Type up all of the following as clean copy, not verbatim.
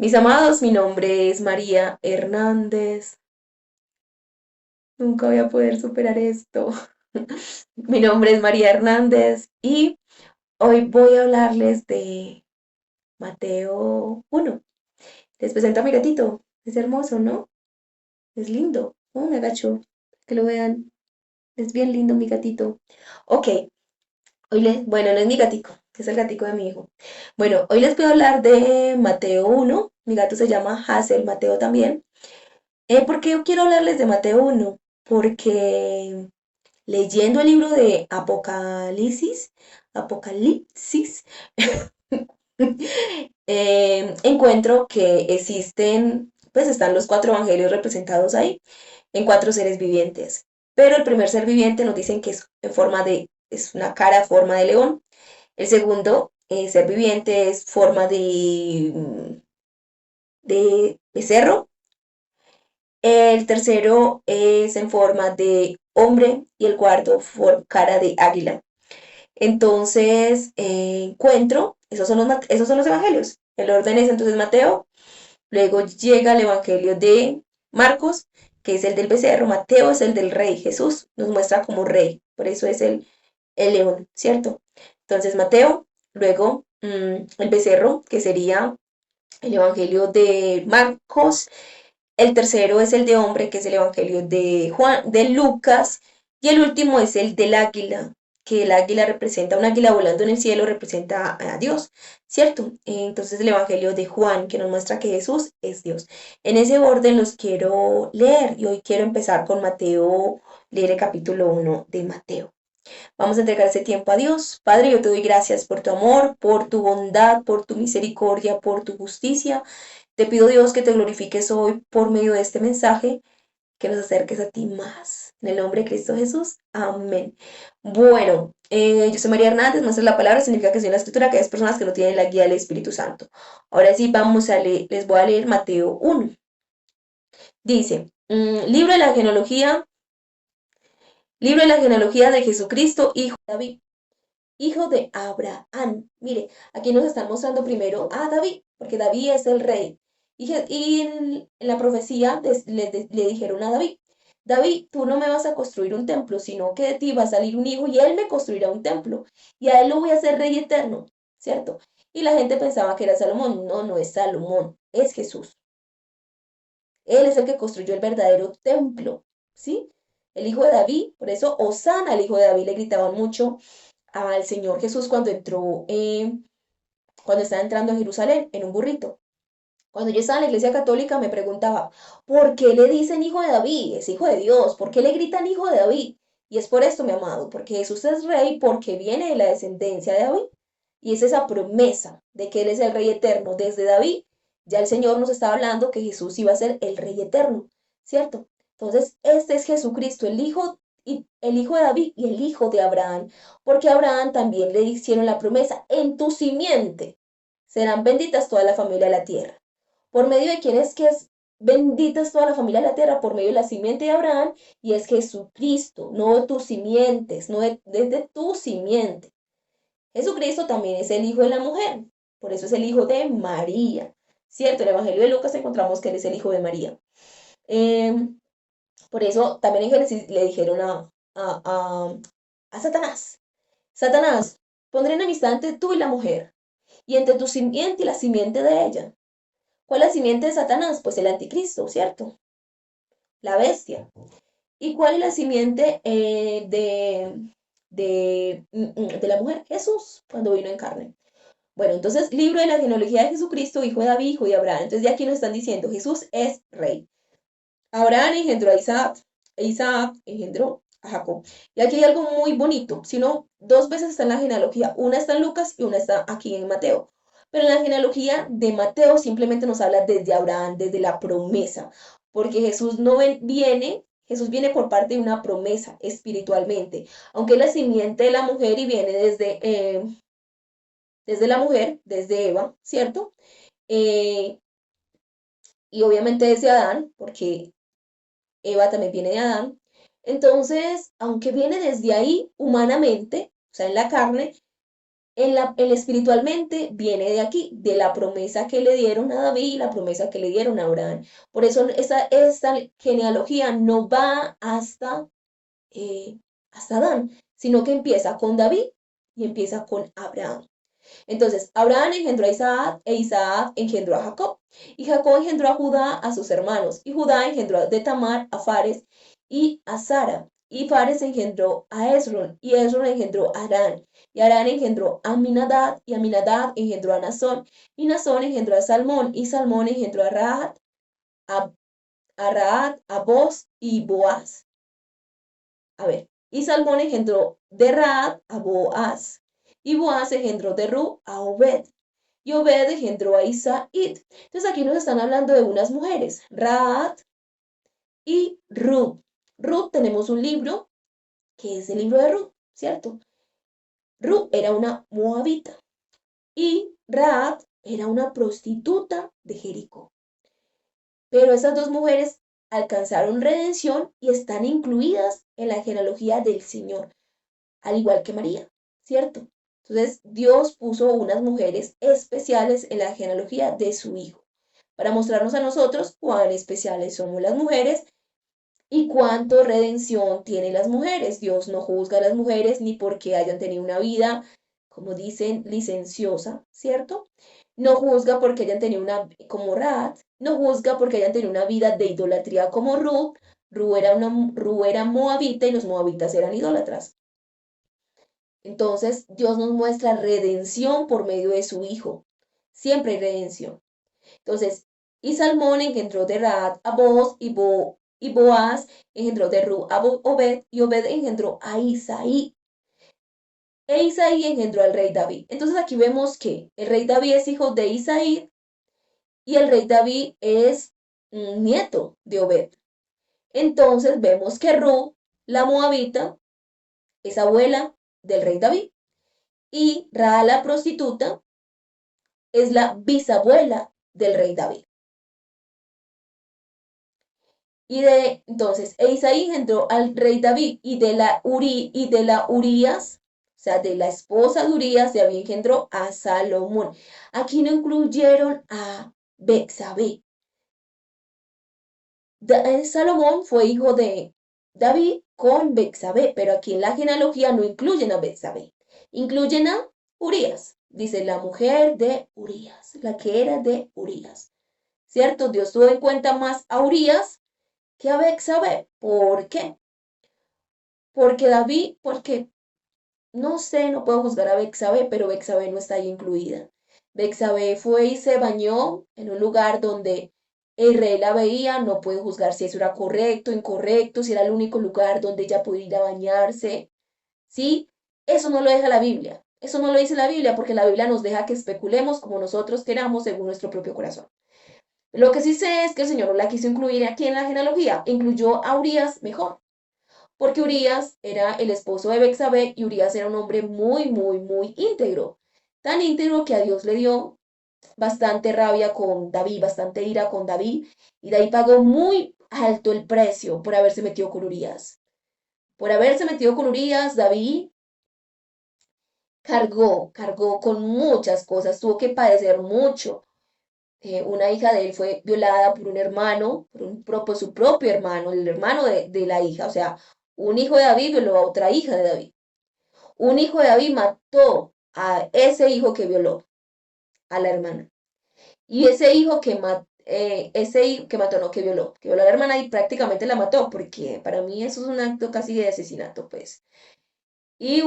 Mis amados, mi nombre es María Hernández. Nunca voy a poder superar esto. Mi nombre es María Hernández y hoy voy a hablarles de Mateo 1. Les presento a mi gatito. Es hermoso, ¿no? Es lindo. Oh, me agacho. Que lo vean. Es bien lindo mi gatito. Ok, bueno, no es mi gatico, es el gatico de mi hijo. Bueno, hoy les voy a hablar de Mateo 1. Mi gato se llama Hazel Mateo también. ¿Por qué quiero hablarles de Mateo 1? Porque leyendo el libro de Apocalipsis, encuentro que existen, pues están los cuatro evangelios representados ahí, en cuatro seres vivientes. Pero el primer ser viviente nos dicen que es en forma es una cara en forma de león. El segundo ser viviente es forma de becerro. El tercero es en forma de hombre y el cuarto cara de águila. Entonces, encuentro, esos son los evangelios. El orden es entonces Mateo, luego llega el evangelio de Marcos, que es el del becerro. Mateo es el del rey. Jesús nos muestra como rey, por eso es el león, ¿cierto? Entonces, Mateo, luego el becerro, que sería el evangelio de Marcos. El tercero es el de hombre, que es el evangelio de Juan, de Lucas. Y el último es el del águila, que el águila representa, un águila volando en el cielo representa a Dios, ¿cierto? Entonces el evangelio de Juan, que nos muestra que Jesús es Dios. En ese orden los quiero leer y hoy quiero empezar con Mateo, leer el capítulo 1 de Mateo. Vamos a entregar ese tiempo a Dios. Padre, yo te doy gracias por tu amor, por tu bondad, por tu misericordia, por tu justicia. Te pido, Dios, que te glorifiques hoy por medio de este mensaje, que nos acerques a ti más. En el nombre de Cristo Jesús. Amén. Bueno, yo soy María Hernández, muestra la palabra, significa que soy en la escritura, que hay personas que no tienen la guía del Espíritu Santo. Ahora sí, vamos a leer, les voy a leer Mateo 1. Dice, libro de la genealogía de Jesucristo, hijo de David, hijo de Abraham. Mire, aquí nos están mostrando primero a David, porque David es el rey. Y en la profecía le dijeron a David, David, tú no me vas a construir un templo, sino que de ti va a salir un hijo y él me construirá un templo. Y a él lo voy a hacer rey eterno, ¿cierto? Y la gente pensaba que era Salomón. No, no es Salomón, es Jesús. Él es el que construyó el verdadero templo, ¿sí? El hijo de David, por eso Osana, el hijo de David, le gritaban mucho al Señor Jesús cuando estaba entrando a Jerusalén en un burrito. Cuando yo estaba en la iglesia católica me preguntaba, ¿por qué le dicen hijo de David? Es hijo de Dios. ¿Por qué le gritan hijo de David? Y es por esto, mi amado, porque Jesús es rey, porque viene de la descendencia de David. Y es esa promesa de que Él es el rey eterno. Desde David, ya el Señor nos estaba hablando que Jesús iba a ser el rey eterno, ¿cierto? Entonces, este es Jesucristo, el hijo de David y el hijo de Abraham, porque a Abraham también le hicieron la promesa, en tu simiente serán benditas toda la familia de la tierra. ¿Por medio de quién es que es bendita es toda la familia de la tierra? Por medio de la simiente de Abraham, y es Jesucristo, no de tus simientes, no de tu simiente. Jesucristo también es el hijo de la mujer, por eso es el hijo de María. ¿Cierto? En el Evangelio de Lucas encontramos que él es el hijo de María. Eh, por eso también en Génesis le dijeron a Satanás, Satanás, pondré enemistad entre tú y la mujer, y entre tu simiente y la simiente de ella. ¿Cuál es la simiente de Satanás? Pues el anticristo, ¿cierto? La bestia. ¿Y cuál es la simiente de la mujer? Jesús, cuando vino en carne. Bueno, entonces, libro de la genealogía de Jesucristo, hijo de David, hijo de Abraham. Entonces, ya aquí nos están diciendo, Jesús es rey. Abraham engendró a Isaac, e Isaac engendró a Jacob. Y aquí hay algo muy bonito, sino dos veces está en la genealogía, una está en Lucas y una está aquí en Mateo. Pero en la genealogía de Mateo simplemente nos habla desde Abraham, desde la promesa, porque Jesús no viene, Jesús viene por parte de una promesa espiritualmente, aunque es la simiente de la mujer y viene desde la mujer, desde Eva, ¿cierto? Eh, y obviamente desde Adán, porque Eva también viene de Adán. Entonces, aunque viene desde ahí humanamente, o sea, en la carne, Espiritualmente viene de aquí, de la promesa que le dieron a David y la promesa que le dieron a Abraham. Por eso esta genealogía no va eh, hasta Adán, sino que empieza con David y empieza con Abraham. Entonces, Abraham engendró a Isaac e Isaac engendró a Jacob. Y Jacob engendró a Judá a sus hermanos. Y Judá engendró de Tamar a Fares y a Sara. Y Fares engendró a Esron. Y Esron engendró a Arán. Y Arán engendró a Aminadab. Y Aminadab engendró a Nazón. Y Nazón engendró a Salmón. Y Salmón engendró a Rahat, a Boz y Boaz. A ver. Y Salmón engendró de Rahat a Boaz. Y Boaz engendró de Ru a Obed. Y Obed engendró a Isaí. Entonces aquí nos están hablando de unas mujeres, Rahat y Ruth. Ruth, tenemos un libro que es el libro de Ruth, ¿cierto? Ruth era una moabita y Rahat era una prostituta de Jericó. Pero esas dos mujeres alcanzaron redención y están incluidas en la genealogía del Señor, al igual que María, ¿cierto? Entonces Dios puso unas mujeres especiales en la genealogía de su Hijo, para mostrarnos a nosotros cuán especiales somos las mujeres y cuánto redención tienen las mujeres. Dios no juzga a las mujeres ni porque hayan tenido una vida, como dicen, licenciosa, ¿cierto? No juzga porque hayan tenido una, como Rat, no juzga porque hayan tenido una vida de idolatría como Ruth. Ruth era moabita y los moabitas eran idólatras. Entonces, Dios nos muestra redención por medio de su Hijo. Siempre hay redención. Entonces, y Salmón engendró de Rahat a Boaz y Boaz engendró de Ru a Obed y Obed engendró a Isaí. E Isaí engendró al rey David. Entonces aquí vemos que el rey David es hijo de Isaí y el rey David es nieto de Obed. Entonces vemos que Ru, la moabita, es abuela del rey David y Ra, la prostituta, es la bisabuela del rey David. Entonces, Isaí engendró al rey David y de la Urías, o sea, de la esposa de Urías, David engendró a Salomón. Aquí no incluyeron a Bexabé. Salomón fue hijo de David con Bexabé, pero aquí en la genealogía no incluyen a Bexabé. Incluyen a Urías. Dice la mujer de Urías, la que era de Urías. ¿Cierto? Dios tuvo en cuenta más a Urías que a Bexabé. ¿Por qué? Porque no sé, no puedo juzgar a Bexabé, pero Bexabé no está ahí incluida. Bexabé fue y se bañó en un lugar donde el rey la veía, no puede juzgar si eso era correcto, incorrecto, si era el único lugar donde ella podía ir a bañarse, ¿sí? Eso no lo deja la Biblia, eso no lo dice la Biblia, porque la Biblia nos deja que especulemos como nosotros queramos según nuestro propio corazón. Lo que sí sé es que el Señor no la quiso incluir aquí en la genealogía, incluyó a Urias mejor, porque Urias era el esposo de Bexabé y Urias era un hombre muy, muy, muy íntegro. Tan íntegro que a Dios le dio bastante rabia con David, bastante ira con David, y David pagó muy alto el precio por haberse metido con Urias. Por haberse metido con Urias, David cargó con muchas cosas, tuvo que padecer mucho. Una hija de él fue violada por un hermano, por su propio hermano, el hermano de la hija, o sea, un hijo de David violó a otra hija de David. Un hijo de David mató a ese hijo que violó a la hermana. Y ese hijo que mató, no, que violó a la hermana y prácticamente la mató, porque para mí eso es un acto casi de asesinato, pues. Y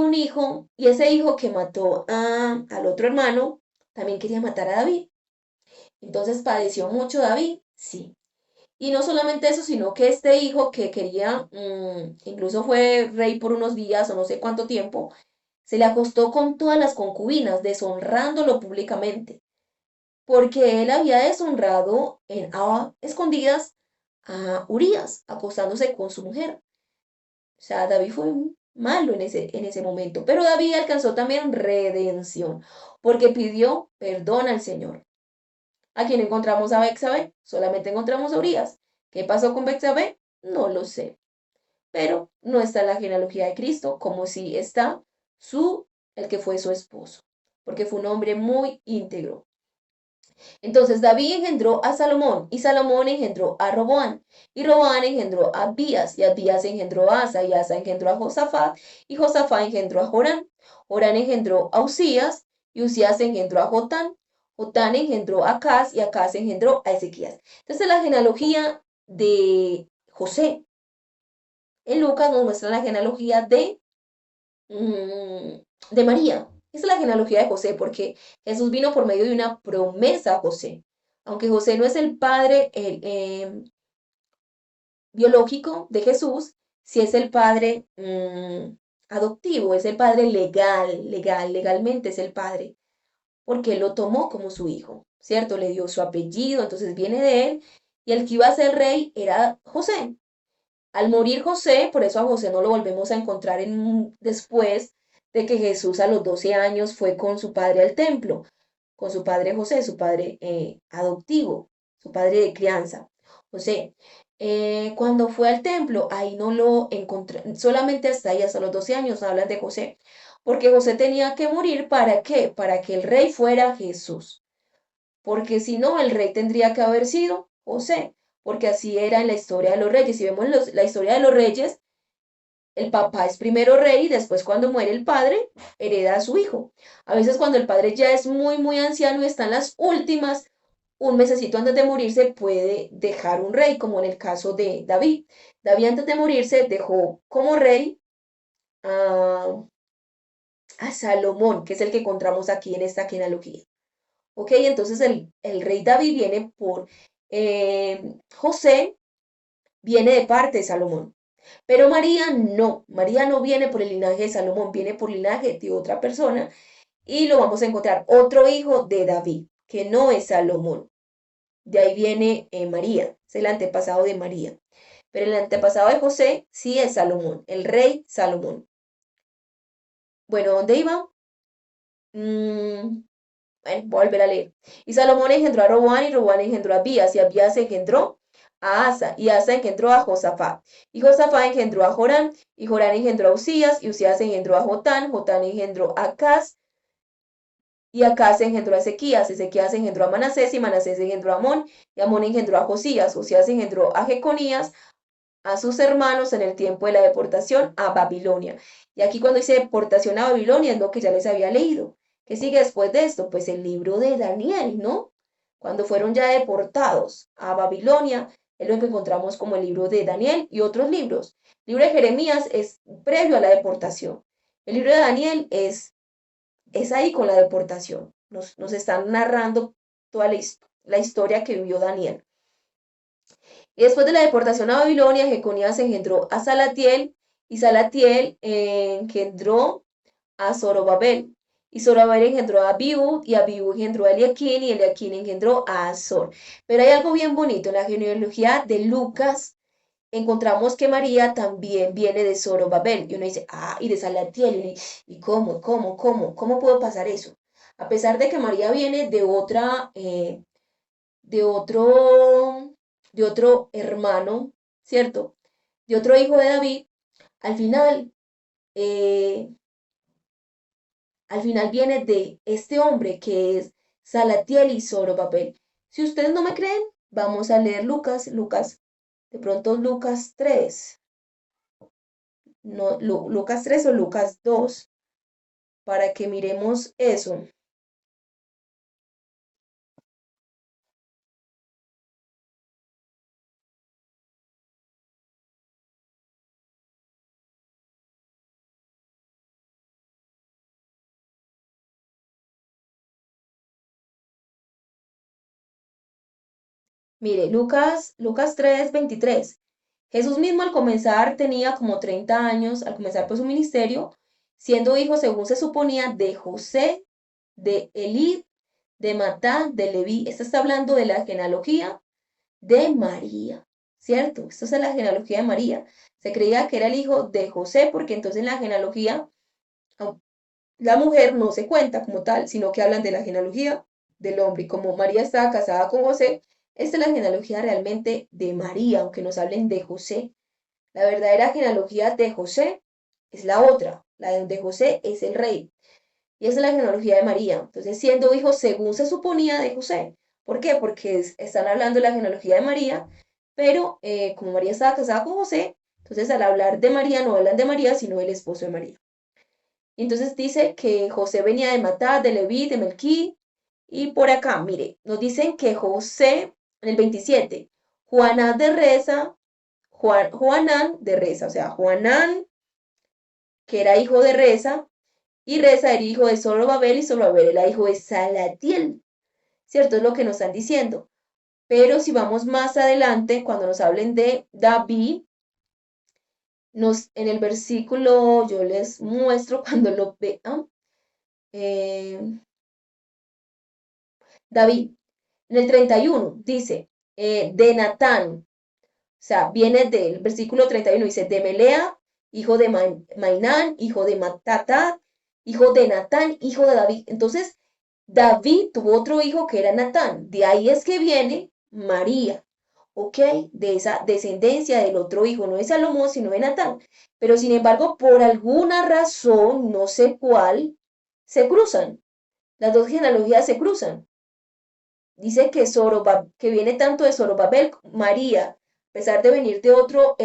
ese hijo que mató al otro hermano, también quería matar a David. Entonces padeció mucho David, sí. Y no solamente eso, sino que este hijo que quería, incluso fue rey por unos días o no sé cuánto tiempo, se le acostó con todas las concubinas, deshonrándolo públicamente, porque él había deshonrado a escondidas a Urias, acostándose con su mujer. O sea, David fue malo en ese momento, pero David alcanzó también redención, porque pidió perdón al Señor. ¿A quién encontramos a Bexabé? Solamente encontramos a Urias. ¿Qué pasó con Bexabé? No lo sé. Pero no está en la genealogía de Cristo, como si está el que fue su esposo. porque fue un hombre muy íntegro. Entonces David engendró a Salomón, y Salomón engendró a Roboán, y Roboán engendró a Abías, y Abías engendró a Asa, y Asa engendró a Josafat, y Josafat engendró a Jorán. Jorán engendró a Usías, y Usías engendró a Jotán. Jotán engendró a Acaz, y Acaz engendró a Ezequías. Entonces la genealogía de José. En Lucas nos muestra la genealogía de María. Esa es la genealogía de José, porque Jesús vino por medio de una promesa a José. Aunque José no es el padre biológico de Jesús, sí es el padre adoptivo, es el padre legalmente es el padre, porque él lo tomó como su hijo, ¿cierto? Le dio su apellido, entonces viene de él, y el que iba a ser rey era José. Al morir José, por eso a José no lo volvemos a encontrar después de que Jesús a los 12 años fue con su padre al templo, con su padre José, su padre adoptivo, su padre de crianza. José, cuando fue al templo, ahí no lo encontré, solamente hasta ahí, hasta los 12 años hablan de José, porque José tenía que morir, ¿para qué? Para que el rey fuera Jesús, porque si no, el rey tendría que haber sido José, porque así era en la historia de los reyes. Si vemos la historia de los reyes, el papá es primero rey y después cuando muere el padre, hereda a su hijo. A veces cuando el padre ya es muy, muy anciano y está en las últimas, un mesecito antes de morirse puede dejar un rey, como en el caso de David. David antes de morirse dejó como rey a, a Salomón, que es el que encontramos aquí en esta genealogía. Ok, entonces el rey David viene por José, viene de parte de Salomón. Pero María no viene por el linaje de Salomón, viene por el linaje de otra persona y lo vamos a encontrar, otro hijo de David, que no es Salomón. De ahí viene María, es el antepasado de María. Pero el antepasado de José sí es Salomón, el rey Salomón. Bueno, ¿dónde iba? Voy a volver a leer. Y Salomón engendró a Roboán, y Roboán engendró a Abías, y Abías engendró a Asa, y Asa engendró a Josafat. Y Josafat engendró a Jorán, y Jorán engendró a Usías, y Usías engendró a Jotán, Jotán engendró a Acaz, y Acaz engendró a Ezequías, Ezequías engendró a Manasés, y Manasés engendró a Amón, y Amón engendró a Josías, Josías engendró a Jeconías, a sus hermanos en el tiempo de la deportación a Babilonia. Y aquí cuando dice deportación a Babilonia es lo que ya les había leído. ¿Qué sigue después de esto? Pues el libro de Daniel, ¿no? Cuando fueron ya deportados a Babilonia, es lo que encontramos como el libro de Daniel y otros libros. El libro de Jeremías es previo a la deportación. El libro de Daniel es ahí con la deportación. Nos están narrando toda la historia que vivió Daniel. Y después de la deportación a Babilonia, Jeconías engendró a Salatiel, y Salatiel engendró a Zorobabel. Y Zorobabel engendró a Abiud, y Abiud engendró a Eliaquín, y Eliaquín engendró a Azor. Pero hay algo bien bonito, en la genealogía de Lucas encontramos que María también viene de Zorobabel. Y uno dice, y de Salatiel, ¿y cómo pudo pasar eso? A pesar de que María viene de otro, de otro hermano, ¿cierto? De otro hijo de David, al final, eh, al final viene de este hombre que es Salatiel y Zorobabel. Si ustedes no me creen, vamos a leer Lucas, de pronto Lucas 3, no, Lucas 3 o Lucas 2, para que miremos eso. Mire, Lucas 3, 23. Jesús mismo al comenzar tenía como 30 años, al comenzar por su ministerio, siendo hijo, según se suponía, de José, de Elí, de Matán, de Leví. Esto está hablando de la genealogía de María, ¿cierto? Esto es la genealogía de María. Se creía que era el hijo de José porque entonces en la genealogía la mujer no se cuenta como tal, sino que hablan de la genealogía del hombre. Y como María estaba casada con José, esta es la genealogía realmente de María, aunque nos hablen de José. La verdadera genealogía de José es la otra, la de José es el rey. y esa es la genealogía de María. Entonces, siendo hijo según se suponía de José. ¿Por qué? Porque están hablando de la genealogía de María, pero como María estaba casada con José, entonces al hablar de María no hablan de María, sino del esposo de María. Y entonces dice que José venía de Matat, de Leví, de Melquí, y por acá, mire, nos dicen que José, en el 27, Juanán de Reza, Juanán de Reza, o sea, Juanán, que era hijo de Reza, y Reza era hijo de Zorobabel, y Zorobabel era hijo de Salatiel, ¿cierto? Es lo que nos están diciendo. Pero si vamos más adelante, cuando nos hablen de David, en el versículo, yo les muestro cuando lo vean, eh, David, en el 31 dice, de Natán, o sea, viene del versículo 31, dice, de Melea, hijo de Mainán, hijo de Matatat, hijo de Natán, hijo de David. Entonces, David tuvo otro hijo que era Natán. De ahí es que viene María, ¿ok? De esa descendencia del otro hijo, no de Salomón, sino de Natán. Pero sin embargo, por alguna razón, no sé cuál, se cruzan. Las dos genealogías se cruzan. Dice que que viene tanto de Zorobabel, María, a pesar de venir de otro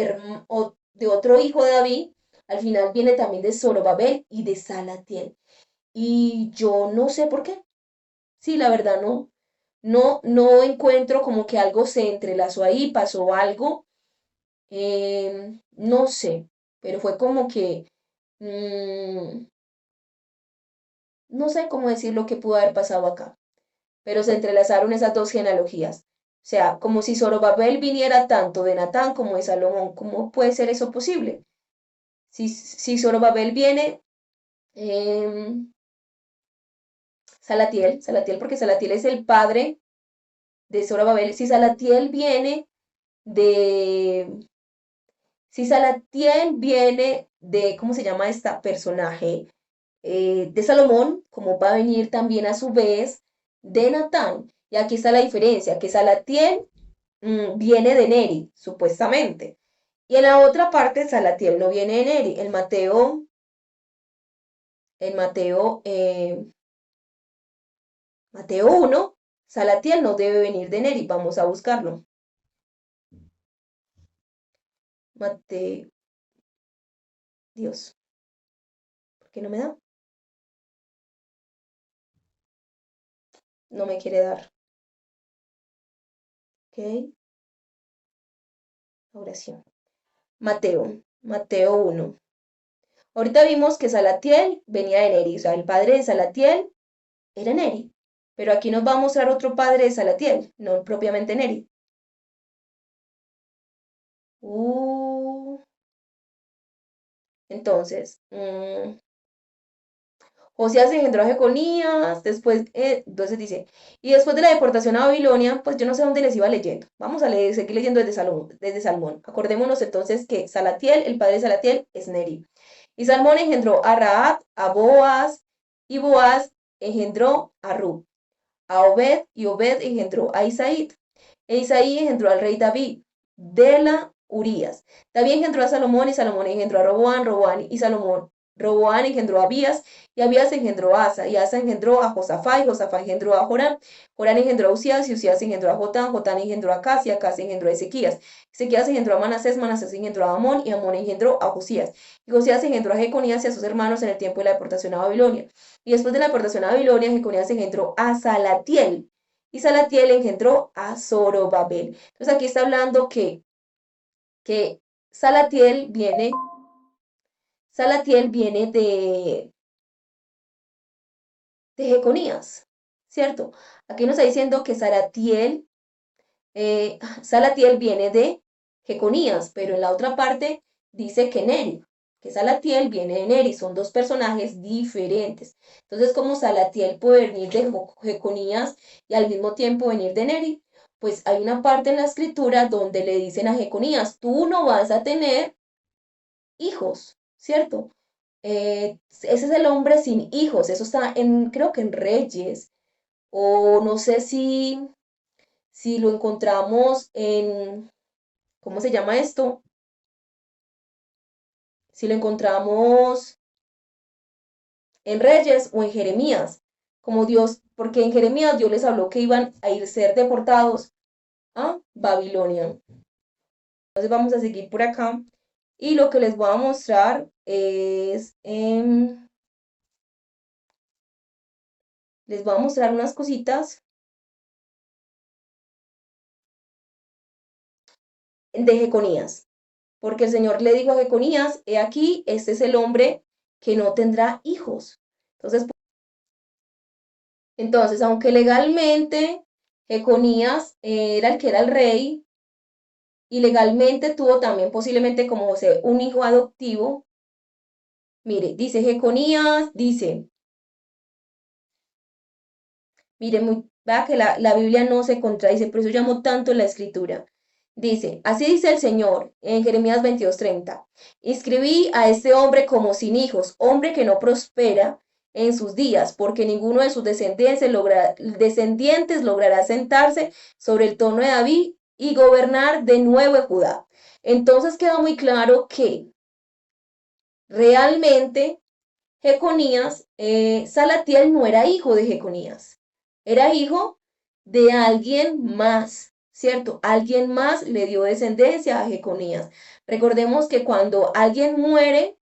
hijo de David, al final viene también de Zorobabel y de Salatiel. Y yo no sé por qué. Sí, la verdad no encuentro como que algo se entrelazó ahí, pasó algo, no sé, pero fue como que, mm, no sé cómo decir lo que pudo haber pasado acá, pero se entrelazaron esas dos genealogías. O sea, como si Zorobabel viniera tanto de Natán como de Salomón. ¿Cómo puede ser eso posible? Si Zorobabel viene, em, Salatiel, porque Salatiel es el padre de Zorobabel. Si Salatiel viene de, si Salatiel viene de, ¿cómo se llama esta personaje? De Salomón, como va a venir también a su vez de Natán. Y aquí está la diferencia, que Salatiel viene de Neri, supuestamente. Y en la otra parte, Salatiel no viene de Neri. Mateo 1, Salatiel no debe venir de Neri. Vamos a buscarlo. Mateo, Dios, ¿por qué no me da? No me quiere dar. Ok, oración. Mateo 1. Ahorita vimos que Salatiel venía de Neri, o sea, el padre de Salatiel era Neri. Pero aquí nos va a mostrar otro padre de Salatiel, no propiamente Neri. Entonces, Josías engendró a Jeconías, después, entonces dice, y después de la deportación a Babilonia, pues yo no sé dónde les iba leyendo. Vamos a leer, seguir leyendo desde Salmón. Acordémonos entonces que Salatiel, el padre de Salatiel, es Neri. Y Salmón engendró a Raab, a Boaz, y Boaz engendró a Ruth, a Obed, y Obed engendró a Isaí. E Isaí engendró al rey David, de la Urías. David engendró a Salomón, y Salomón engendró a Roboán, y Salomón. Roboán engendró a Abías, y Abías engendró a Asa, y Asa engendró a Josafá, y Josafá engendró a Jorán. Jorán engendró a Usías, y Usías engendró a Jotán, Jotán engendró a Acaz, y Acaz engendró a Ezequías. Ezequías engendró a Manasés, Manasés engendró a Amón, y Amón engendró a Josías. Y Josías engendró a Jeconías y a sus hermanos en el tiempo de la deportación a Babilonia. Y después de la deportación a Babilonia, Jeconías engendró a Salatiel, y Salatiel engendró a Zorobabel. Entonces aquí está hablando que Salatiel viene, Salatiel viene de Jeconías, ¿cierto? Aquí nos está diciendo que Salatiel viene de Jeconías, pero en la otra parte dice que Neri, que Salatiel viene de Neri, son dos personajes diferentes. Entonces, ¿cómo Salatiel puede venir de Jeconías y al mismo tiempo venir de Neri? Pues hay una parte en la escritura donde le dicen a Jeconías, tú no vas a tener hijos, ¿cierto? Ese es el hombre sin hijos, eso está creo que en Reyes, o no sé si lo encontramos en, ¿cómo se llama esto? Si lo encontramos en Reyes o en Jeremías, como Dios, porque en Jeremías Dios les habló que iban a ir ser deportados a Babilonia. Entonces vamos a seguir por acá y lo que les voy a mostrar es, les voy a mostrar unas cositas de Jeconías, porque el Señor le dijo a Jeconías, he aquí, este es el hombre que no tendrá hijos. Entonces, aunque legalmente Jeconías era el que era el rey, y legalmente tuvo también posiblemente como José un hijo adoptivo, mire, dice Jeconías, dice, mire, vea que la Biblia no se contradice, por eso llamo tanto la escritura. Dice, así dice el Señor en Jeremías 22:30, inscribí a este hombre como sin hijos, hombre que no prospera en sus días, porque ninguno de sus descendientes logrará sentarse sobre el trono de David y gobernar de nuevo en Judá. Entonces queda muy claro que realmente Jeconías, Salatiel no era hijo de Jeconías, era hijo de alguien más, ¿cierto? Alguien más le dio descendencia a Jeconías. Recordemos que cuando alguien muere,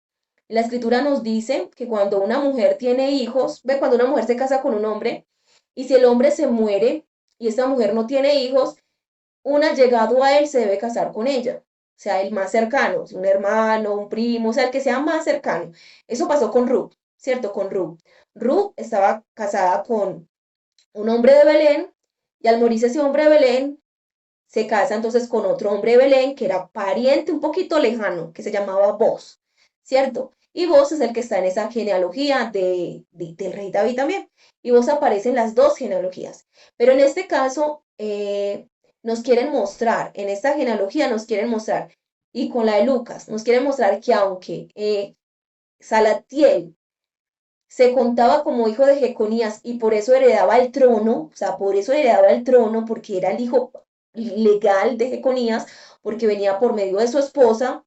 la escritura nos dice que cuando una mujer tiene hijos, ve cuando una mujer se casa con un hombre, y si el hombre se muere y esta mujer no tiene hijos, un allegado a él se debe casar con ella, o sea, el más cercano, un hermano, un primo, o sea, el que sea más cercano. Eso pasó con Ruth, ¿cierto? Con Ruth. Ruth estaba casada con un hombre de Belén y al morirse ese hombre de Belén, se casa entonces con otro hombre de Belén que era pariente un poquito lejano, que se llamaba Boz, ¿cierto? Y Boz es el que está en esa genealogía del rey David también. Y Boz aparece en las dos genealogías. Pero en este caso, nos quieren mostrar, en esta genealogía nos quieren mostrar, y con la de Lucas, nos quieren mostrar que aunque Salatiel se contaba como hijo de Jeconías y por eso heredaba el trono, o sea, por eso heredaba el trono, porque era el hijo legal de Jeconías, porque venía por medio de su esposa,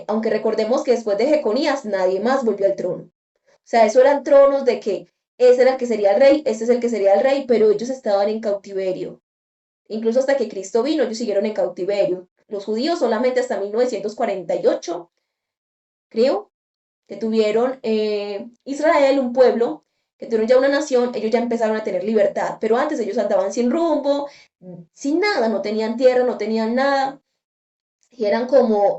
aunque recordemos que después de Jeconías nadie más volvió al trono. O sea, eso eran tronos de que ese era el que sería el rey, este es el que sería el rey, pero ellos estaban en cautiverio. Incluso hasta que Cristo vino, ellos siguieron en cautiverio. Los judíos solamente hasta 1948, creo, que tuvieron Israel, un pueblo, que tuvieron ya una nación, ellos ya empezaron a tener libertad, pero antes ellos andaban sin rumbo, sin nada, no tenían tierra, no tenían nada, y eran como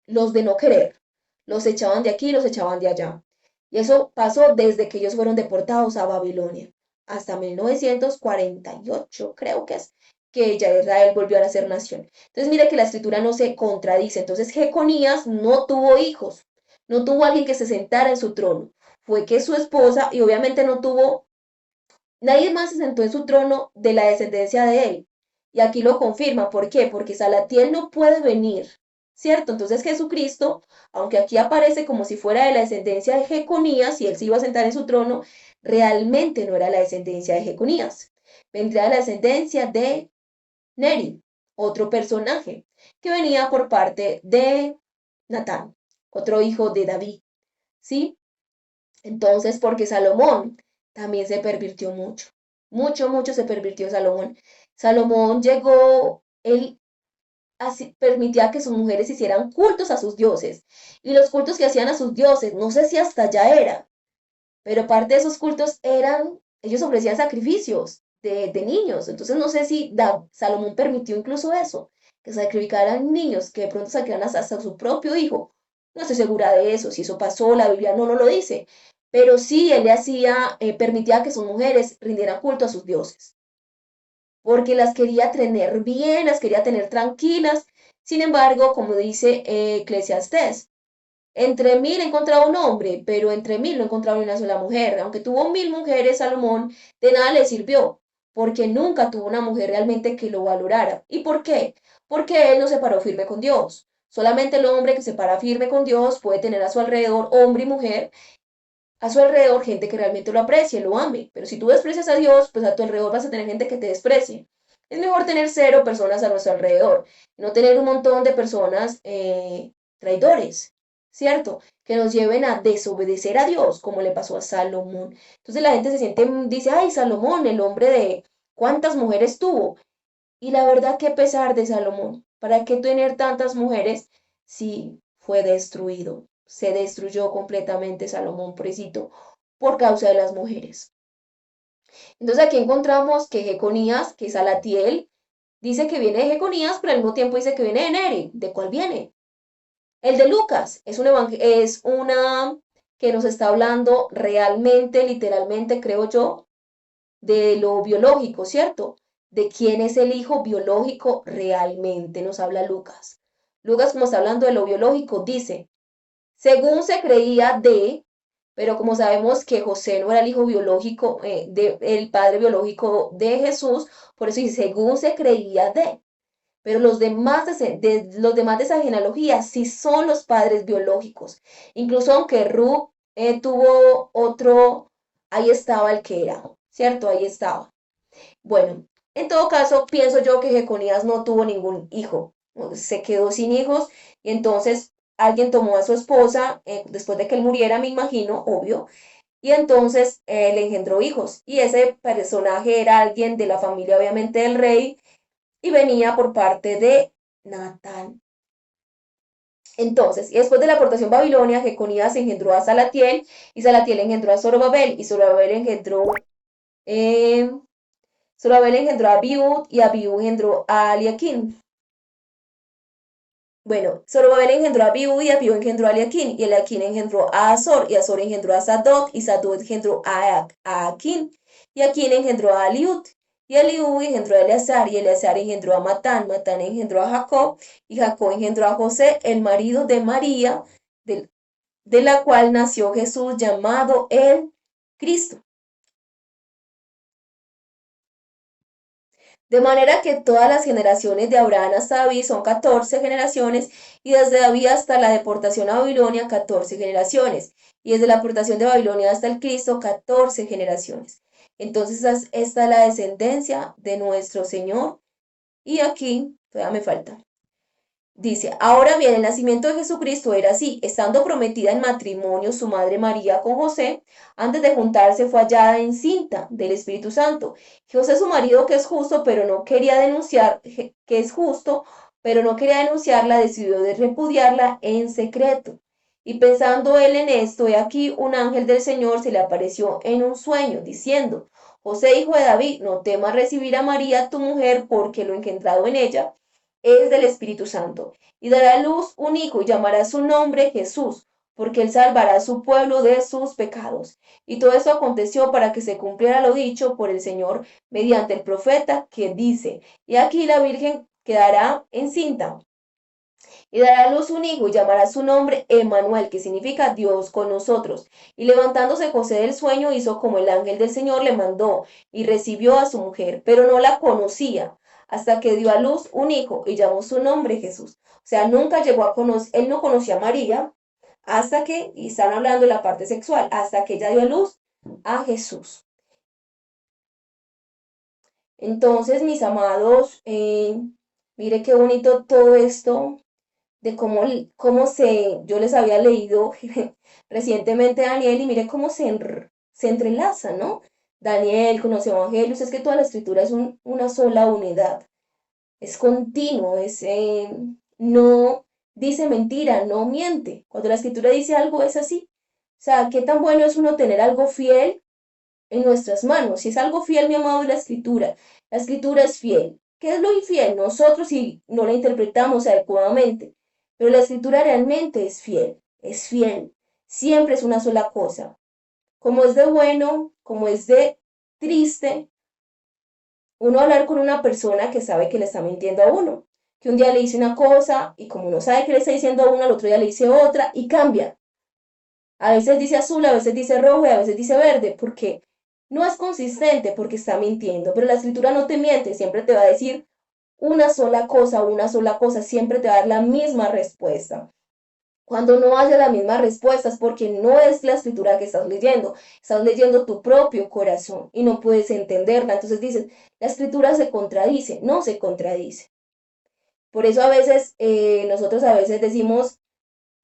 los de no querer, los echaban de aquí, los echaban de allá. Y eso pasó desde que ellos fueron deportados a Babilonia, hasta 1948, creo que ya Israel volvió a ser nación. Entonces mire que la escritura no se contradice. Entonces Jeconías no tuvo hijos, no tuvo alguien que se sentara en su trono. Fue que su esposa, y obviamente no tuvo, nadie más se sentó en su trono de la descendencia de él. Y aquí lo confirma. ¿Por qué? Porque Salatiel no puede venir, ¿cierto? Entonces Jesucristo, aunque aquí aparece como si fuera de la descendencia de Jeconías y él se iba a sentar en su trono, realmente no era la descendencia de Jeconías. Vendría de la descendencia de Neri, otro personaje que venía por parte de Natán, otro hijo de David, ¿sí? Entonces, porque Salomón también se pervirtió mucho, mucho, mucho se pervirtió Salomón. Salomón llegó, él así, permitía que sus mujeres hicieran cultos a sus dioses. Y los cultos que hacían a sus dioses, no sé si hasta allá era, pero parte de esos cultos eran, ellos ofrecían sacrificios de niños. Entonces no sé si Salomón permitió incluso eso, que sacrificaran niños, que de pronto sacrificaran hasta su propio hijo. No estoy segura de eso, si eso pasó, la Biblia no lo dice. Pero sí, él le hacía, permitía que sus mujeres rindieran culto a sus dioses, porque las quería tener bien, las quería tener tranquilas. Sin embargo, como dice Eclesiastés, entre 1000 encontraba un hombre, pero entre 1000 no encontraba una sola mujer. Aunque tuvo 1000 mujeres, Salomón de nada le sirvió, porque nunca tuvo una mujer realmente que lo valorara. ¿Y por qué? Porque él no se paró firme con Dios. Solamente el hombre que se para firme con Dios puede tener a su alrededor, hombre y mujer, a su alrededor gente que realmente lo aprecie, lo ame. Pero si tú desprecias a Dios, pues a tu alrededor vas a tener gente que te desprecie. Es mejor tener 0 personas a nuestro alrededor, no tener un montón de personas traidores, ¿cierto? Que nos lleven a desobedecer a Dios, como le pasó a Salomón. Entonces la gente se siente, dice, ay, Salomón, el hombre de cuántas mujeres tuvo. Y la verdad, qué pesar de Salomón. ¿Para qué tener tantas mujeres si fue destruido? Se destruyó completamente Salomón, pobrecito, por causa de las mujeres. Entonces aquí encontramos que Jeconías, que Salatiel, dice que viene de Jeconías, pero al mismo tiempo dice que viene de Neri. ¿De cuál viene? El de Lucas es una que nos está hablando realmente, literalmente, creo yo, de lo biológico, ¿cierto? De quién es el hijo biológico realmente, nos habla Lucas. Lucas, como está hablando de lo biológico, dice, según se creía de, pero como sabemos que José no era el hijo biológico, el padre biológico de Jesús, por eso dice, según se creía de. Pero los demás de esa genealogía sí son los padres biológicos. Incluso aunque Ruth tuvo otro, ahí estaba el que era, ¿cierto? Ahí estaba. Bueno, en todo caso, pienso yo que Jeconías no tuvo ningún hijo, se quedó sin hijos y entonces alguien tomó a su esposa, después de que él muriera, me imagino, obvio, y entonces le engendró hijos. Y ese personaje era alguien de la familia, obviamente, del rey y venía por parte de Natán. Entonces, y después de la aportación babilonia, Jeconías engendró a Salatiel y Salatiel engendró a Zorobabel y eh, Zorobabel engendró a Abiud y Abiud engendró a Eliaquín. Bueno, Zorobabel engendró a Abiud y Abiud engendró a Eliaquín y Eliaquín engendró a Azor y Azor engendró a Sadoc y Sadoc engendró a Aquín y Aquín engendró a Aliud y Eliud engendró a Eleazar y Eleazar engendró a Matán, Matán engendró a Jacob y Jacob engendró a José, el marido de María, de la cual nació Jesús llamado el Cristo. De manera que todas las generaciones de Abraham hasta David son 14 generaciones, y desde David hasta la deportación a Babilonia 14 generaciones, y desde la deportación de Babilonia hasta el Cristo 14 generaciones. Entonces esta es la descendencia de nuestro Señor, y aquí todavía me falta. Dice, ahora bien, el nacimiento de Jesucristo era así, estando prometida en matrimonio su madre María con José, antes de juntarse fue hallada encinta del Espíritu Santo. José, su marido, que es justo, pero no quería denunciar, que es justo, pero no quería denunciarla, decidió de repudiarla en secreto. Y pensando él en esto, he aquí un ángel del Señor se le apareció en un sueño, diciendo, José, hijo de David, no temas recibir a María, tu mujer, porque lo engendrado en ella es del Espíritu Santo, y dará a luz un hijo y llamará su nombre Jesús, porque él salvará a su pueblo de sus pecados. Y todo esto aconteció para que se cumpliera lo dicho por el Señor mediante el profeta que dice, y aquí la Virgen quedará encinta y dará a luz un hijo y llamará su nombre Emmanuel, que significa Dios con nosotros. Y levantándose José del sueño hizo como el ángel del Señor le mandó y recibió a su mujer, pero no la conocía hasta que dio a luz un hijo y llamó su nombre Jesús. O sea, nunca llegó a conocer, él no conocía a María hasta que, y están hablando de la parte sexual, hasta que ella dio a luz a Jesús. Entonces, mis amados, mire qué bonito todo esto de yo les había leído recientemente a Daniel y mire cómo se entrelaza, ¿no? Daniel con los evangelios, es que toda la escritura es una sola unidad, es continuo, no dice mentira, no miente. Cuando la escritura dice algo es así. O sea, qué tan bueno es uno tener algo fiel en nuestras manos. Si es algo fiel, mi amado, es la escritura es fiel. ¿Qué es lo infiel? Nosotros si no la interpretamos adecuadamente. Pero la escritura realmente es fiel. Siempre es una sola cosa. Como es de bueno, como es de triste, uno hablar con una persona que sabe que le está mintiendo a uno. Que un día le dice una cosa y como uno sabe que le está diciendo a uno, al otro día le dice otra y cambia. A veces dice azul, a veces dice rojo y a veces dice verde, porque no es consistente, porque está mintiendo. Pero la escritura no te miente, siempre te va a decir una sola cosa, siempre te va a dar la misma respuesta. Cuando no haya la misma respuesta es porque no es la escritura que estás leyendo tu propio corazón y no puedes entenderla. Entonces dices, la escritura se contradice, no se contradice. Por eso a veces nosotros a veces decimos,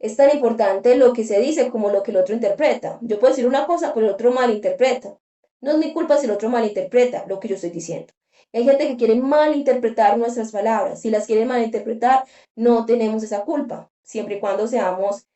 Es tan importante lo que se dice como lo que el otro interpreta. Yo puedo decir una cosa, pero el otro malinterpreta. No es mi culpa si el otro malinterpreta lo que yo estoy diciendo. Hay gente que quiere malinterpretar nuestras palabras. Si las quieren malinterpretar, no tenemos esa culpa, siempre y cuando seamos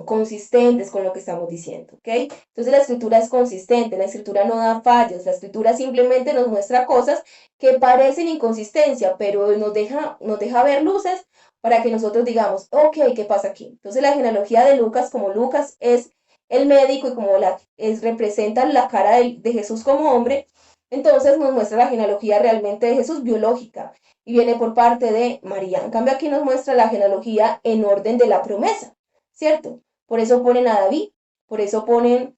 consistentes con lo que estamos diciendo, ¿ok? Entonces la escritura es consistente, la escritura no da fallos, la escritura simplemente nos muestra cosas que parecen inconsistencia, pero nos deja ver luces para que nosotros digamos, ok, ¿qué pasa aquí? Entonces la genealogía de Lucas, como Lucas es el médico y como representa la cara de Jesús como hombre, entonces nos muestra la genealogía realmente de Jesús biológica y viene por parte de María. En cambio aquí nos muestra la genealogía en orden de la promesa. ¿Cierto? Por eso ponen a David, por eso ponen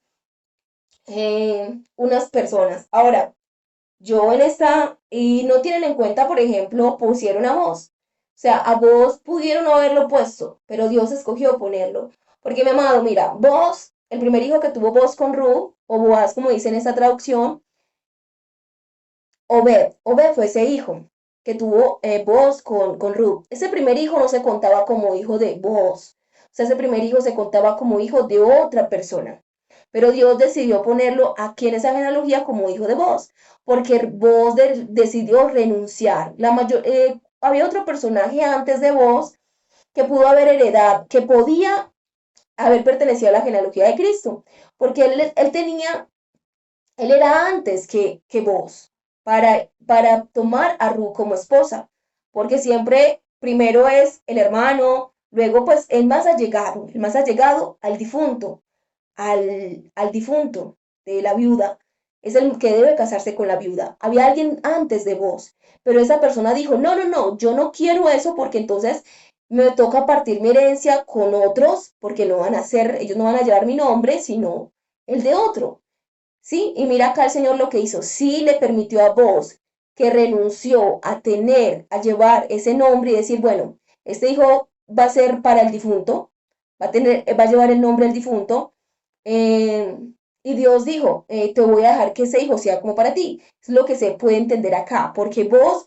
unas personas. Ahora, yo en esta, y no tienen en cuenta, por ejemplo, pusieron a vos. O sea, a vos pudieron no haberlo puesto, pero Dios escogió ponerlo. Porque mi amado, mira, vos, el primer hijo que tuvo vos con Ru, o Boaz, como dice en esta traducción, Obed fue ese hijo que tuvo Boaz con Ruth. Ese primer hijo no se contaba como hijo de Boaz. O sea, ese primer hijo se contaba como hijo de otra persona. Pero Dios decidió ponerlo aquí en esa genealogía como hijo de Boaz, porque Boaz decidió renunciar. Había otro personaje antes de Boaz que pudo haber heredado, que podía haber pertenecido a la genealogía de Cristo, porque él era antes que vos para tomar a Ru como esposa, porque siempre primero es el hermano, luego pues el más allegado al difunto, al difunto de la viuda, es el que debe casarse con la viuda. Había alguien antes de vos, pero esa persona dijo, no, no, no, yo no quiero eso porque entonces me toca partir mi herencia con otros, porque no van a ser, ellos no van a llevar mi nombre, sino el de otro. ¿Sí? Y mira acá el Señor lo que hizo. Sí le permitió a vos que renunció a tener, a llevar ese nombre y decir, bueno, este hijo va a ser para el difunto, va a llevar el nombre del difunto. eh, y Dios dijo, te voy a dejar que ese hijo sea como para ti. Es lo que se puede entender acá, porque vos,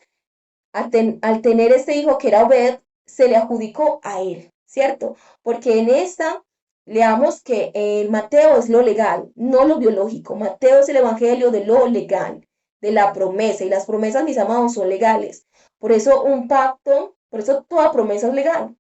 al tener este hijo que era Obed, se le adjudicó a él, ¿cierto? Porque en esta leamos que Mateo es lo legal, no lo biológico. Mateo es el evangelio de lo legal, de la promesa. Y las promesas, mis amados, son legales. Por eso un pacto, por eso toda promesa es legal.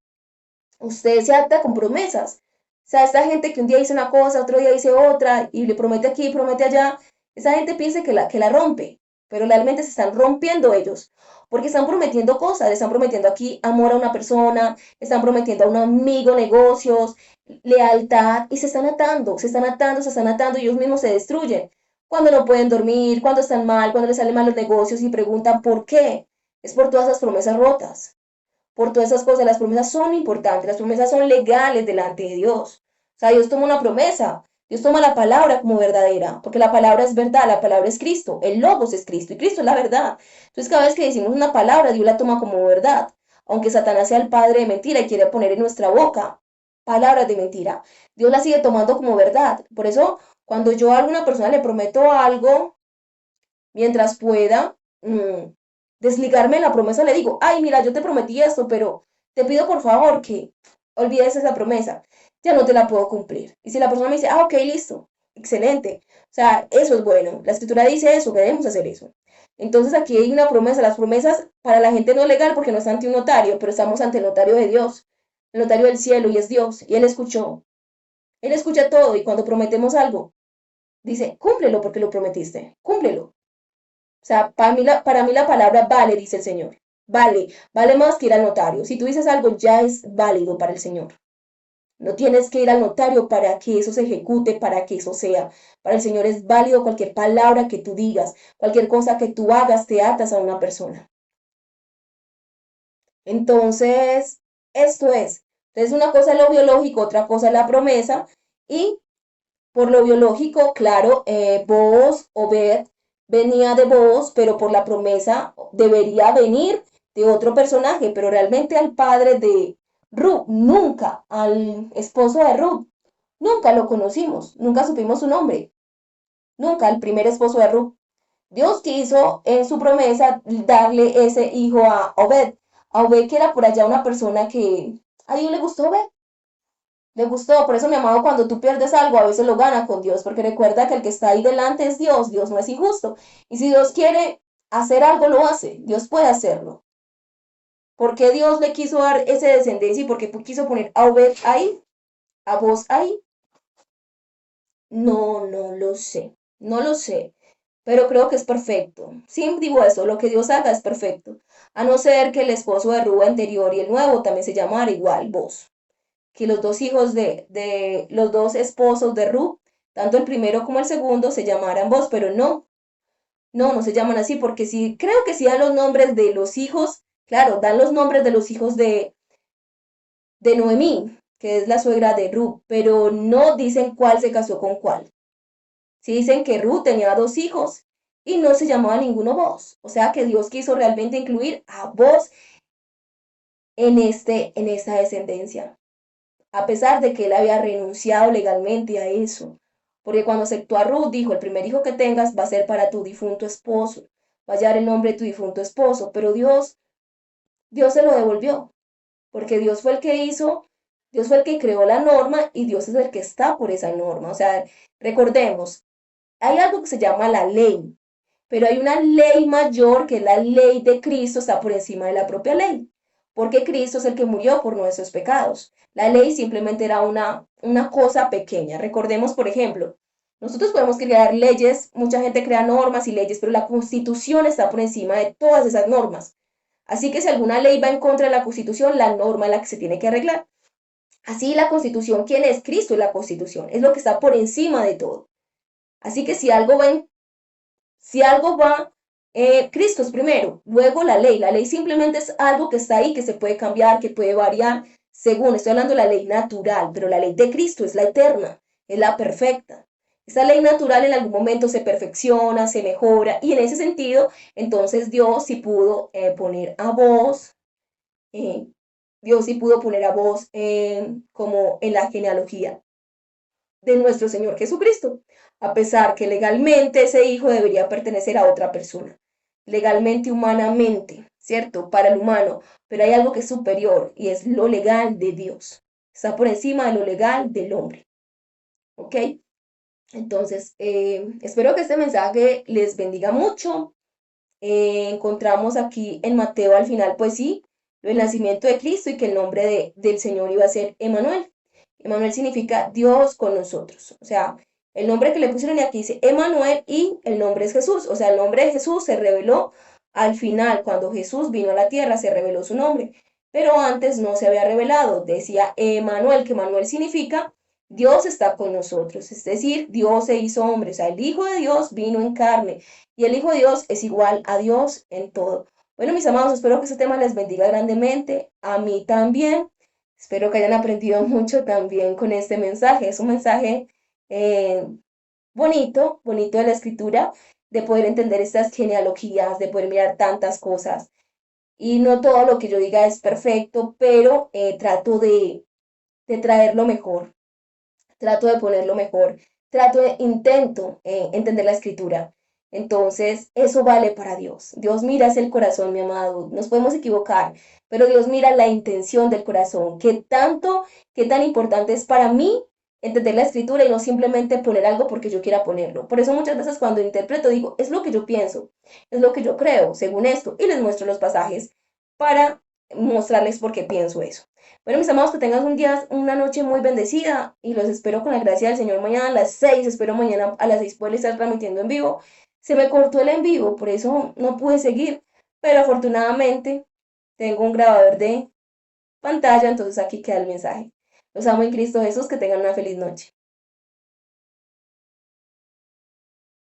Usted se ata con promesas. O sea, esta gente que un día dice una cosa, otro día dice otra, y le promete aquí, promete allá, esa gente piensa que la rompe, pero realmente se están rompiendo ellos, porque están prometiendo cosas, le están prometiendo aquí amor a una persona, están prometiendo a un amigo negocios, lealtad, y se están atando, se están atando, se están atando, y ellos mismos se destruyen. Cuando no pueden dormir, cuando están mal, cuando les salen mal los negocios y preguntan por qué, es por todas esas promesas rotas, por todas esas cosas. Las promesas son importantes, las promesas son legales delante de Dios. O sea, Dios toma una promesa, Dios toma la palabra como verdadera, porque la palabra es verdad, la palabra es Cristo, el Logos es Cristo y Cristo es la verdad. Entonces, cada vez que decimos una palabra, Dios la toma como verdad, aunque Satanás sea el padre de mentira y quiere poner en nuestra boca palabras de mentira. Dios la sigue tomando como verdad. Por eso, cuando yo a alguna persona le prometo algo, mientras pueda, desligarme de la promesa, le digo, ay, mira, yo te prometí esto, pero te pido por favor que olvides esa promesa, ya no te la puedo cumplir. Y si la persona me dice, ok, listo, excelente, o sea, eso es bueno, la escritura dice eso, que debemos hacer eso. Entonces aquí hay una promesa, las promesas para la gente no es legal porque no está ante un notario, pero estamos ante el notario de Dios, el notario del cielo, y es Dios, y Él escucha todo, y cuando prometemos algo, dice, cúmplelo porque lo prometiste, cúmplelo. O sea, para mí la palabra vale, dice el Señor. Vale más que ir al notario. Si tú dices algo, ya es válido para el Señor. No tienes que ir al notario para que eso se ejecute, para que eso sea. Para el Señor es válido cualquier palabra que tú digas, cualquier cosa que tú hagas, te atas a una persona. Entonces, esto es. Entonces, una cosa es lo biológico, otra cosa es la promesa. Y por lo biológico, claro, vos, Obed, venía de vos, pero por la promesa debería venir de otro personaje, pero realmente al padre de Ruth, nunca, al esposo de Ruth, nunca lo conocimos, nunca supimos su nombre, nunca al primer esposo de Ruth. Dios quiso en su promesa darle ese hijo a Obed que era por allá una persona que a Dios le gustó Obed, Le gustó, por eso mi amado, cuando tú pierdes algo, a veces lo gana con Dios, porque recuerda que el que está ahí delante es Dios, Dios no es injusto. Y si Dios quiere hacer algo, lo hace, Dios puede hacerlo. ¿Por qué Dios le quiso dar esa descendencia y por qué quiso poner a Obed ahí, a vos ahí? No, no lo sé, no lo sé, pero creo que es perfecto. Sí, digo eso, lo que Dios haga es perfecto. A no ser que el esposo de Rúa anterior y el nuevo también se llamara igual, vos. Que los dos hijos de los dos esposos de Ru, tanto el primero como el segundo, se llamaran vos, pero no, no, no se llaman así, porque sí, creo que sí dan los nombres de los hijos, claro, dan los nombres de los hijos de Noemí, que es la suegra de Ru, pero no dicen cuál se casó con cuál. Sí dicen que Ru tenía dos hijos y no se llamaba ninguno vos. O sea que Dios quiso realmente incluir a vos en esta descendencia, a pesar de que él había renunciado legalmente a eso. Porque cuando aceptó a Ruth, dijo, el primer hijo que tengas va a ser para tu difunto esposo, va a llevar el nombre de tu difunto esposo, pero Dios se lo devolvió, porque Dios fue el que hizo, Dios fue el que creó la norma y Dios es el que está por esa norma. O sea, recordemos, hay algo que se llama la ley, pero hay una ley mayor que es la ley de Cristo, está por encima de la propia ley, porque Cristo es el que murió por nuestros pecados. La ley simplemente era una cosa pequeña. Recordemos, por ejemplo, nosotros podemos crear leyes, mucha gente crea normas y leyes, pero la Constitución está por encima de todas esas normas. Así que si alguna ley va en contra de la Constitución, la norma es la que se tiene que arreglar. Así la Constitución, ¿quién es? Cristo es la Constitución, es lo que está por encima de todo. Así que si algo va, Cristo es primero, luego la ley simplemente es algo que está ahí, que se puede cambiar, que puede variar, según, estoy hablando de la ley natural, pero la ley de Cristo es la eterna, es la perfecta. Esa ley natural en algún momento se perfecciona, se mejora, y en ese sentido, entonces Dios sí pudo poner a vos, eh, Dios sí pudo poner a vos como en la genealogía de nuestro Señor Jesucristo, a pesar que legalmente ese hijo debería pertenecer a otra persona, legalmente, humanamente, ¿cierto? Para el humano, pero hay algo que es superior y es lo legal de Dios. Está por encima de lo legal del hombre, ¿ok? Entonces, espero que este mensaje les bendiga mucho. Encontramos aquí en Mateo al final, pues sí, el nacimiento de Cristo y que el nombre del Señor iba a ser Emanuel. Emanuel significa Dios con nosotros. O sea, el nombre que le pusieron aquí dice Emanuel y el nombre es Jesús. O sea, el nombre de Jesús se reveló al final, cuando Jesús vino a la tierra, se reveló su nombre. Pero antes no se había revelado. Decía Emanuel, que Emanuel significa Dios está con nosotros. Es decir, Dios se hizo hombre. O sea, el Hijo de Dios vino en carne. Y el Hijo de Dios es igual a Dios en todo. Bueno, mis amados, espero que este tema les bendiga grandemente. A mí también. Espero que hayan aprendido mucho también con este mensaje. Es un mensaje eh, bonito, bonito de la escritura, de poder entender estas genealogías, de poder mirar tantas cosas. Y no todo lo que yo diga es perfecto, pero trato de traer lo mejor, trato de poner lo mejor, intento entender la escritura. Entonces, eso vale para Dios. Dios mira hacia el corazón, mi amado. Nos podemos equivocar, pero Dios mira la intención del corazón. Qué tan importante es para mí entender la escritura y no simplemente poner algo porque yo quiera ponerlo. Por eso muchas veces cuando interpreto digo, es lo que yo pienso, es lo que yo creo, según esto, y les muestro los pasajes para mostrarles por qué pienso eso. Bueno, mis amados, que tengan un día, una noche muy bendecida y los espero con la gracia del Señor mañana a las 6. Espero mañana a las 6 poder estar transmitiendo en vivo. Se me cortó el en vivo, por eso no pude seguir, pero afortunadamente tengo un grabador de pantalla, entonces aquí queda el mensaje. Los amo en Cristo Jesús, que tengan una feliz noche.